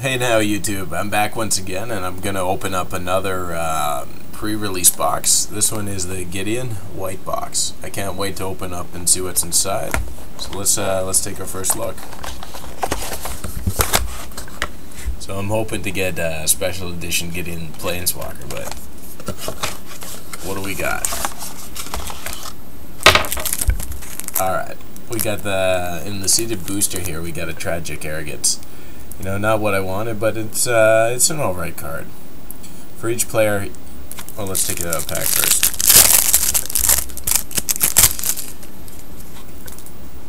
Hey now YouTube, I'm back once again and I'm going to open up another pre-release box. This one is the Gideon white box. I can't wait to open up and see what's inside. So let's take our first look. So I'm hoping to get a special edition Gideon Planeswalker, but what do we got? Alright, we got in the seeded booster here, we got a Tragic Arrogance. You know, not what I wanted, but it's an alright card. For each player, well, let's take it out of pack first.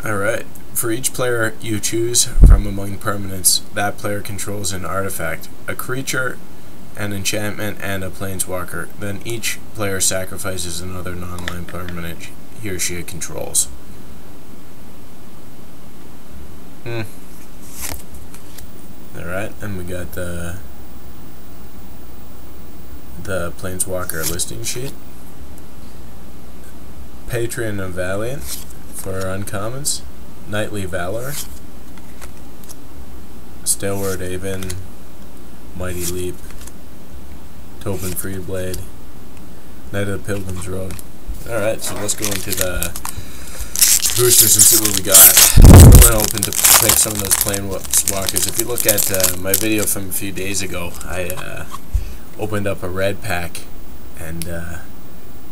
Alright, for each player you choose from among permanents, that player controls an artifact, a creature, an enchantment, and a planeswalker. Then each player sacrifices another non-land permanent he or she controls. Alright, and we got the Planeswalker listing sheet. Patron of Valiant for uncommons. Knightly Valor. Stalwart Haven. Mighty Leap. Tobin Freeblade. Knight of the Pilgrim's Road. Alright, so let's go into the boosters and see what we got. I'm really hoping to pick some of those Planeswalkers. If you look at my video from a few days ago, I opened up a red pack and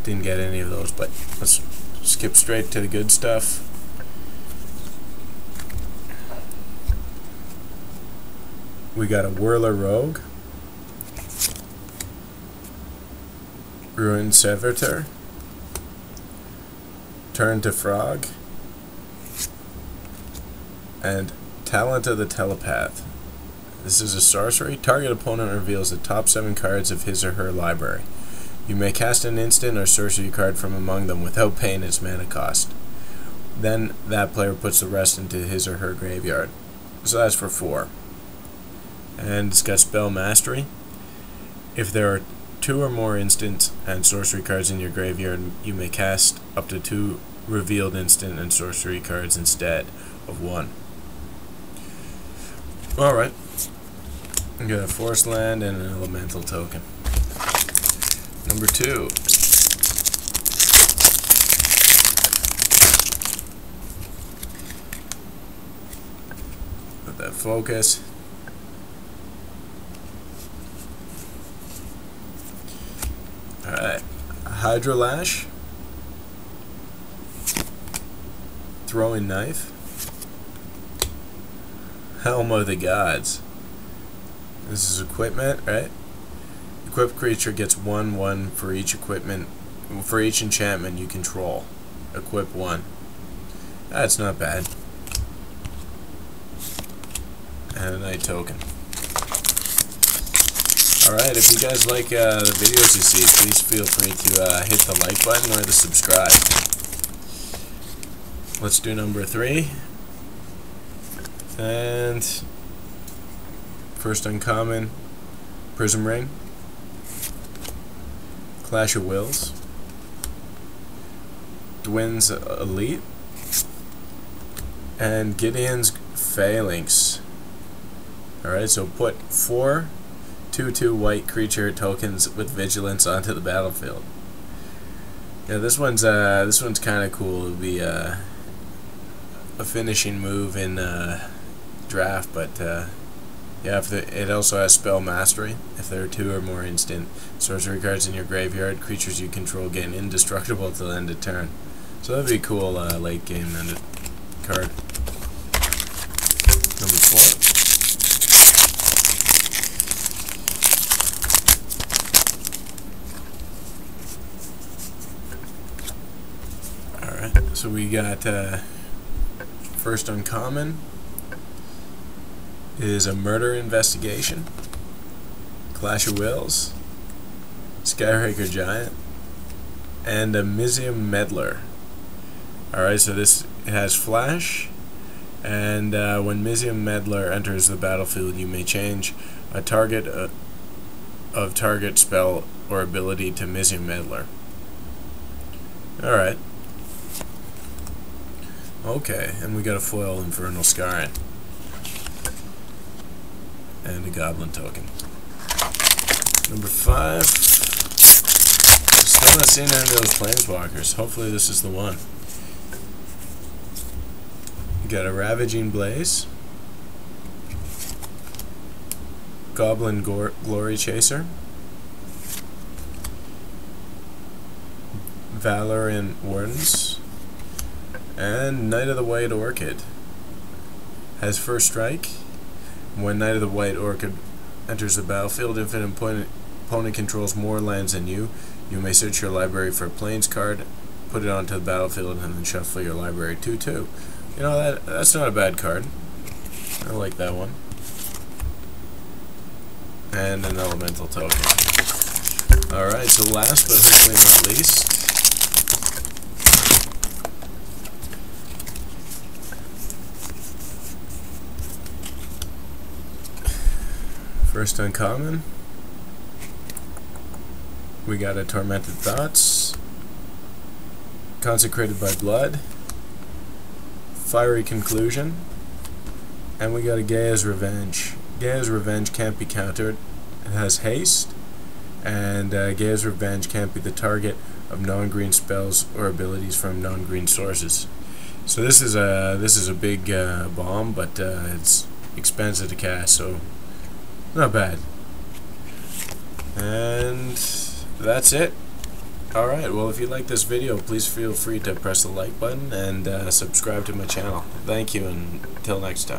didn't get any of those, but let's skip straight to the good stuff. We got a Whirler Rogue, Ruined Servitor, Turn to Frog, and Talent of the Telepath. This is a sorcery. Target opponent reveals the top 7 cards of his or her library. You may cast an instant or sorcery card from among them without paying its mana cost. Then that player puts the rest into his or her graveyard. So that's for 4. And it's got Spell Mastery. If there are 2 or more instant and sorcery cards in your graveyard, you may cast up to 2 revealed instant and sorcery cards instead of 1. Alright. We got a Forest Land and an Elemental token. Number 2. Let that focus. Alright. Hydrolash. Throwing Knife. Helm of the Gods. This is equipment, right? Equipped creature gets 1/1 for each enchantment you control. Equip 1. That's not bad. And a Knight token. Alright, if you guys like the videos you see, please feel free to hit the like button or the subscribe. Let's do number 3. And first uncommon, Prism Ring, Clash of Wills, Dwin's Elite, and Gideon's Phalanx. Alright, so put 4 2/2 white creature tokens with vigilance onto the battlefield. Yeah, this one's kind of cool. It'll be a finishing move in draft, but yeah, it also has Spell Mastery. If there are 2 or more instant sorcery cards in your graveyard, creatures you control gain indestructible till end of turn. So that'd be a cool late game card. Number 4. Alright, so we got first uncommon is a Murder Investigation, Clash of Wills, Skyraker Giant, and a Mizzium Meddler. Alright, so this has flash, and when Mizzium Meddler enters the battlefield, you may change a target of target spell or ability to Mizzium Meddler. Alright. Okay, and we got a foil Infernal Scarring. and a goblin token. Number 5. Still not seeing any of those planeswalkers. Hopefully this is the one. You got a Ravaging Blaze, Goblin Glory Chaser, Valorant Wardens, and Knight of the White Orchid. Has first strike. When Knight of the White Orchid enters the battlefield, if an opponent controls more lands than you may search your library for a plains card, put it onto the battlefield, and then shuffle your library 2/2. You know, that's not a bad card. I like that one. And an elemental token. Alright, so last but hopefully not least, first uncommon, we got a Tormented Thoughts, Consecrated by Blood, Fiery Conclusion, and we got a Gaia's Revenge. Gaia's Revenge can't be countered. It has haste, and Gaia's Revenge can't be the target of non-green spells or abilities from non-green sources. So this is a big bomb, but it's expensive to cast, so not bad. And that's it. Alright, well, if you like this video, please feel free to press the like button and subscribe to my channel. Thank you, and until next time.